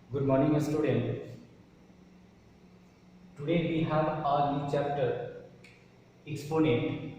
Good morning, student. Today we have our new chapter, exponent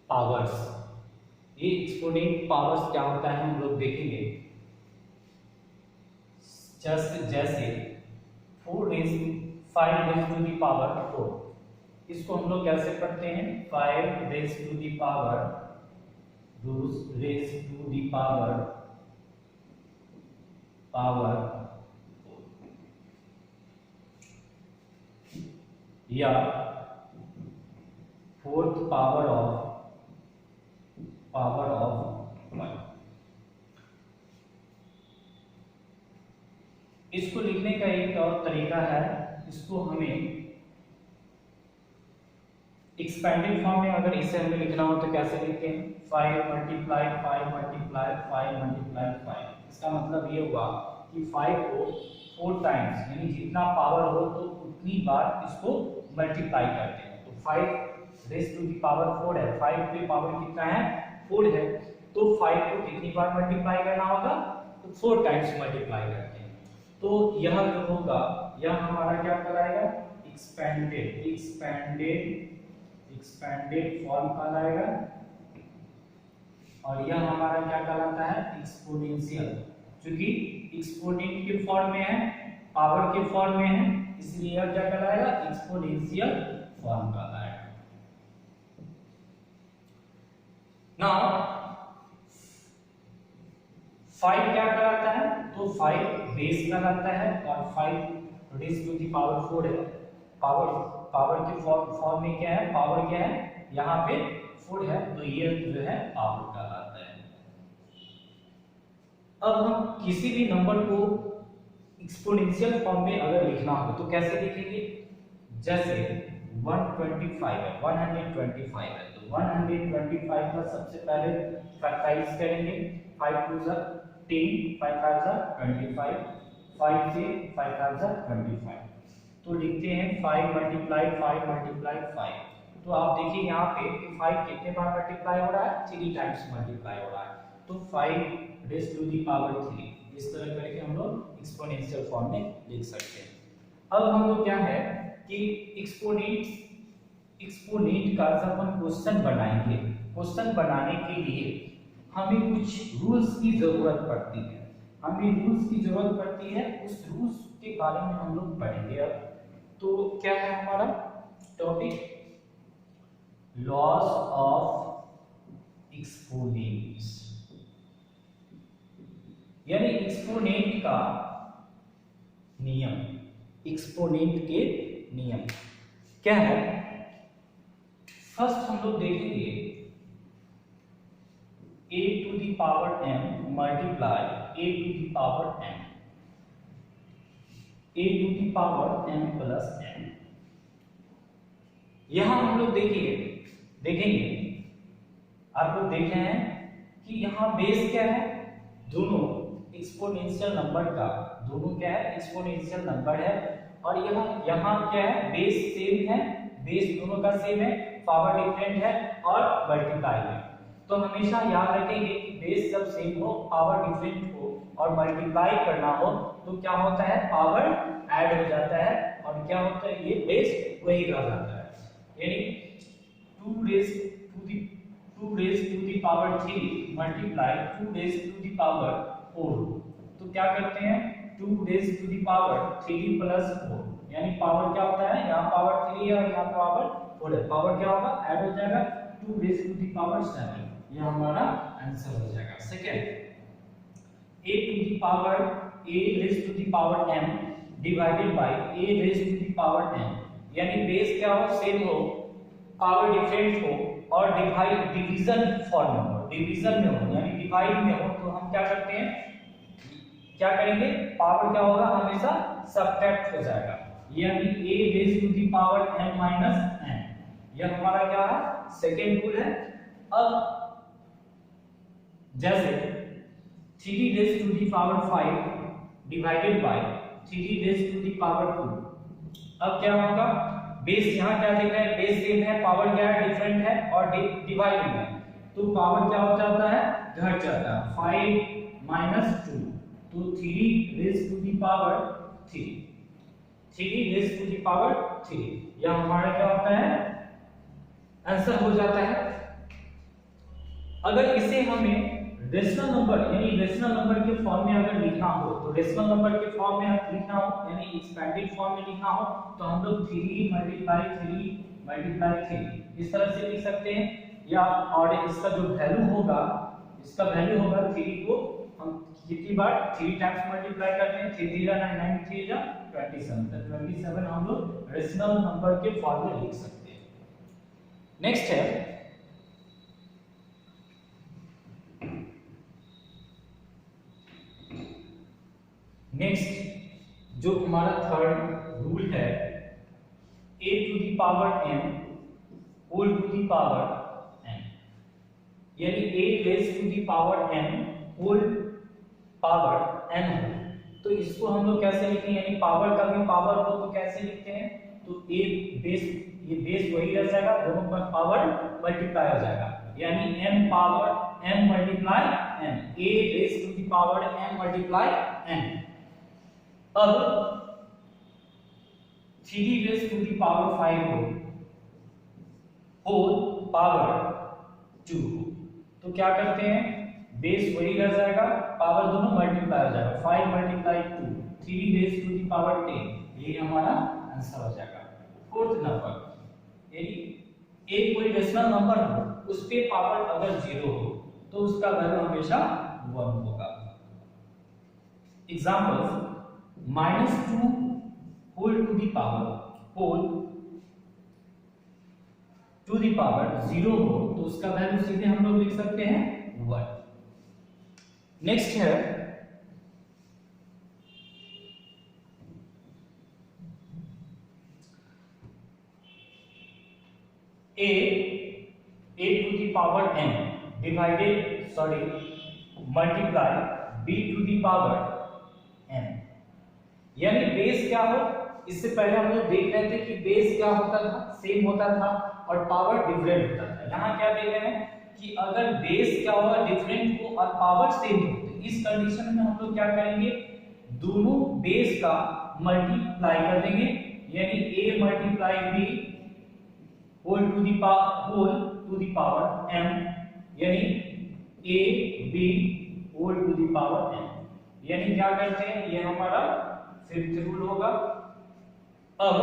powers. ये exponent powers क्या होता है हम लोग देखेंगे. जैसे 5 raised to the power 4. इसको हम लोग कैसे पढ़ते हैं? 5 raised to the power raised to the power या फोर्थ पावर ऑफ 1. इसको लिखने का एक और तरीका है. इसको हमें एक्सपेंडेड फॉर्म में अगर इसे हमें लिखना हो तो कैसे लिखते हैं? 5 मल्टीप्लाई 5 मल्टीप्लाई 5 मल्टीप्लाई 5. इसका मतलब ये हुआ कि 5 को 4 टाइम्स यानी जितना पावर हो तो उतनी बार इसको मल्टीप्लाई करते हैं. तो 5 रेज़ टू द पावर 4 है. 5 पे पावर कितना है? 4 है. तो 5 को कितनी बार मल्टीप्लाई करना होगा? तो 4 टाइम्स मल्टीप्लाई करते हैं. तो यह जो होगा यह हमारा क्या कहलाएगा? एक्सपेंडेड फॉर्म कहलाएगा. और यह हमारा क्या कहलाता है? एक्सपोनेंशियल. क्योंकि एक्सपोनेंट के फॉर्म में है, पावर के फॉर्म में है, इसलिए यह क्या कहलाएगा? एक्सपोनेंशियल फॉर्म कहलाएगा. नाउ 5 क्या कहलाता है? तो 5 बेस कहलाता है और 5 रेज़ टू द पावर 4 है. पावर के फॉर्म में क्या है? पावर क्या है? यहाँ पे 4 है, तो ये जो है पावर कहलाता है. अब हम किसी भी नंबर को एक्सपोनेंशियल फॉर्म में अगर लिखना हो तो कैसे लिखेंगे? जैसे 125 है, 125 है, तो 125 का सबसे पहले फैक्टराइज करेंगे. 5 2 10, 5 5 25, 5 से 5 5 25. तो लिखते हैं 5 मल्टीप्लाई 5 मल्टीप्लाई 5. तो आप देखिए यहाँ पे 5 कितने बार मल्टीप्लाई हो रहा है? 3 टाइम्स मल्टीप्लाई हो रहा है. तो 5 रेज़ टू द पावर 3. इस तरह करके हम लोग एक्सपोनेंशियल फॉर्म में लिख सकते हैं. अब हम लोग क्या है कि एक्सपोनेंट का जब हम क्वेश्चन बनाएंगे, क्वेश्चन बनाने के लिए हमें कुछ रूल्स की जरूरत पड़ती है. उस रूल्स के बारे में हम लोग पढ़ेंगे. अब तो क्या है हमारा टॉपिक? लॉज ऑफ एक्सपोनेंट्स, यानी एक्सपोनेंट का नियम. एक्सपोनेंट के नियम क्या है? फर्स्ट हम लोग देखेंगे a to the power m multiply a to the power m, a to the power m plus n. यहां हम लोग देखेंगे आप लोग देख रहे हैं कि यहां बेस क्या है? दोनों एक्सपोनेंशियल नंबर का दोनों क्या है? एक्सपोनेंशियल नंबर है. और यहाँ क्या है? बेस सेम है, बेस दोनों का सेम है, पावर डिफरेंट है और मल्टीप्लाई है. तो हमेशा याद रखेंगे कि बेस जब सेम हो, पावर डिफरेंट हो और मल्टीप्लाई करना हो तो क्या होता है? पावर ऐड हो जाता है. और क्या होता है? ये बेस वही रह जाता है. यानी 2 raise to the power 3 multiply 2 raise to the power 4. तो क्या करते हैं? 2 raise to the power 3 plus 4, यानी पावर क्या होता है? यहाँ पावर 3 है और यहाँ पावर 4 है. पावर क्या होगा? ऐड हो जाएगा 2 रेज़ टू द पावर 7. यह हमारा आंसर हो जाएगा. Second, a raise to the power m divided by a raise to the power n. यानी बेस क्या हो? सेम हो, पावर डिफरेंट हो और डिवीजन फॉर्म में हो, डिवीजन में हो यानी डिवाइड में हो. तो हम क्या करते हैं? क्या करेंगे? पावर क्या होगा? हमेशा सब्ट्रैक्ट हो जाएगा. यानी a raise to the power m minus n. यह हमारा क्या है? सेकेंड रूल है. अब जैसे 3 raise to the power 5 divided by 3 raise to the power 2. अब क्या होगा? बेस यहाँ क्या देख रहे हैं? बेस सेम है, पावर क्या है? डिफरेंट है और डिवाइडेड है. तो पावर क्या हो जाता है? घट जाता है. 5 माइनस 2. तो 3 raise to the power 3, 3 raise to the power 3, यह हमारा क्या होता है, आंसर हो जाता है। अगर इसे हमें रेशनल नंबर यानी रेशनल नंबर के फॉर्म में अगर लिखना हो, तो रेशनल नंबर के फॉर्म में अगर लिखना हो यानी एक्सपेंडेड फॉर्म में लिखना हो, तो हम लोग 3 मल्टीप्लाई 3 इस तरह से लिख सकते हैं। या और इसका जो वैल्यू होगा, इसका वैल्यू होगा 3 को हम कितनी बार 3 टाइम्स मल्टीप्लाई करते हैं, 3 3 9 9 3 27, तो 27 हम लोग रेशनल नंबर के फॉर्म में लिख सकते हैं। नेक्स्ट है नेक्स्ट जो हमारा थर्ड रूल है, a to the power n whole to the power n, यानी a raise to the power n whole power n हो, तो इसको हम लोग कैसे लिखते हैं, यानी पावर का भी पावर हो तो कैसे लिखते हैं, तो a बेस, ये बेस वही रह जाएगा, दोनों पर पावर मल्टीप्लाई हो जाएगा, यानी m power m multiply n, a raise to the power m multiply n। अब 3 रेज टू द पावर 5 हो होल पावर 2, तो क्या करते हैं, बेस वही रह जाएगा, पावर दोनों मल्टीप्लाई हो जाएगा, 5 multiply 2, 3 raise to the power 10, ये हमारा आंसर हो जाएगा। फोर्थ नंबर, यानी एक कोई रेशनल नंबर हो, उस पे पावर अगर 0 हो तो उसका वैल्यू हमेशा 1 होगा। Examples, -2 whole to the power whole to the power 0 हो तो उसका वैल्यू सीधे हम लोग लिख सकते हैं 1। नेक्स्ट है a to the power n divided multiply b to the power n, यानी बेस क्या हो, इससे पहले हम लोग देख रहे थे कि बेस क्या होता था, सेम होता था और पावर डिफरेंट होता था। यहाँ क्या देख रहे हैं कि अगर बेस क्या होगा, डिफरेंट हो और पावर सेम हो, तो इस कंडीशन में हम लोग क्या करेंगे, दोनों बेस का मल्टीप्लाई कर देंगे, यानी a multiply b whole to the power m, यानी a b whole to the power m, यानी क्या करते हैं, ये हमारा फिफ्थ रूल होगा। अब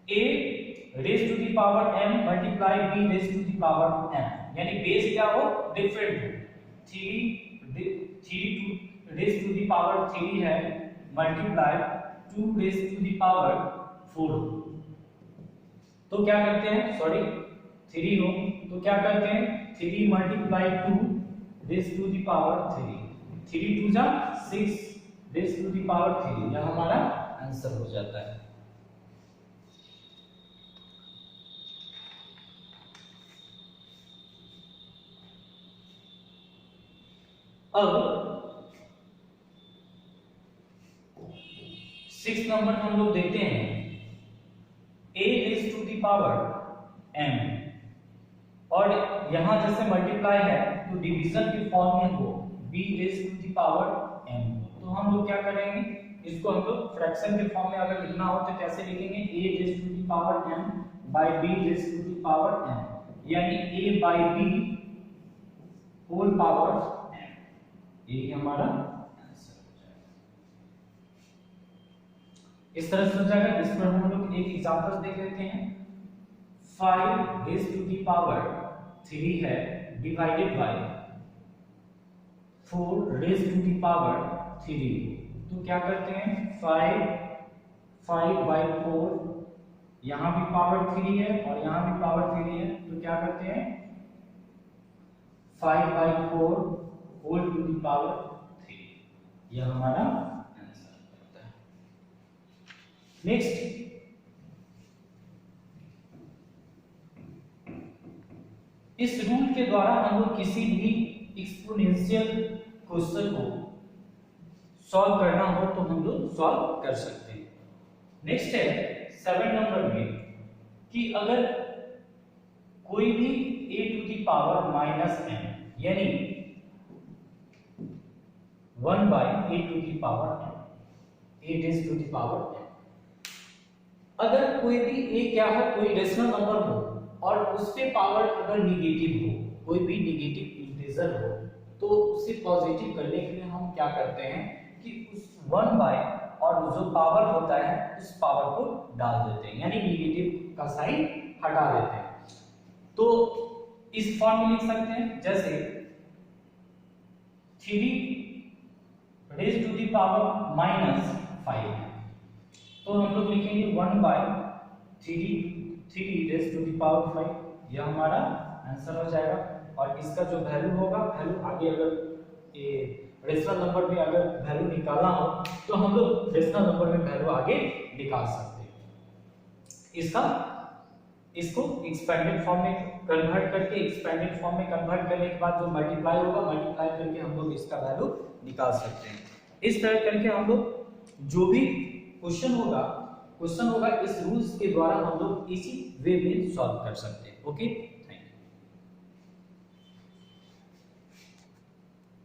a raise to the power m multiply b raise to the power m, यानी बेस क्या हो, डिफरेंट हो, 3 रेज टू द पावर 3 है multiply 2 raise to the power 4, तो क्या करते हैं, 3 हो तो क्या करते हैं, 3 multiply 2 raise to the power 3, 3 2 जा 6 रेज टू द पावर 3, यह हमारा आंसर हो जाता है। अब 6 नंबर हम लोग देखते हैं, a raise to the power m, और यहां जैसे मल्टीप्लाई है तो डिवीजन के फॉर्म में हो b raise to the power m, तो हम लोग क्या करेंगे, इसको हम लोग फ्रैक्शन के फॉर्म में अगर लिखना हो तो कैसे लिखेंगे, a raise to the power m by b raise to the power m, यानी a by b whole power m, यही हमारा आंसर हो जाएगा। इस तरह से हो जाएगा। इस पर हम लोग एक एग्जांपल देख लेते हैं। 5 रेज टू द पावर 3 है divided by 4 raise to the power 3, तो क्या करते हैं, 5 बाय 4, यहां भी पावर 3 है और यहां भी पावर 3 है, तो क्या करते हैं, 5 by 4 whole to the power 3, यह हमारा आंसर होता है। नेक्स्ट, इस रूल के द्वारा हम लोग किसी भी एक्सपोनेंशियल क्वेश्चन को सॉल्व करना हो तो हम लोग सॉल्व कर सकते हैं। नेक्स्ट है 7 नंबर में कि अगर कोई भी a to the power -m यानी 1 by 8 to the power n, 8 is to the power n। अगर कोई भी a क्या हो, कोई रेशनल नंबर हो और उसके पावर अगर निगेटिव हो, कोई भी निगेटिव इंटीजर हो, तो उसे पॉजिटिव करने के लिए हम क्या करते हैं कि उस 1 बाय और जो पावर होता है उस पावर को डाल देते हैं, यानी निगेटिव का साइन हटा देते हैं। तो इस फॉर्म में लिख सकते हैं जैसे 3 raise to the power minus 5, तो हम लोग लिखेंगे 1 by 3 raise to the power 5, यह हमारा आंसर हो जाएगा। और इसका जो वैल्यू होगा, वैल्यू आगे अगर ये रेशनल नंबर में अगर वैल्यू निकालना हो तो हम लोग रेशनल नंबर में वैल्यू आगे निकाल सकते हैं। इसको एक्सपेंडेड फॉर्म में कन्वर्ट करके, एक्सपेंडेड फॉर्म में कन्वर्ट करने के बाद जो मल्टीप्लाई होगा, मल्टीप्लाई करके हम लोग इसका वैल्यू निकाल सकते हैं। इस तरह करके हम लोग जो भी क्वेश्चन होगा इस रूल्स के द्वारा हम लोग इसी वे में सॉल्व कर सकते हैं। ओके।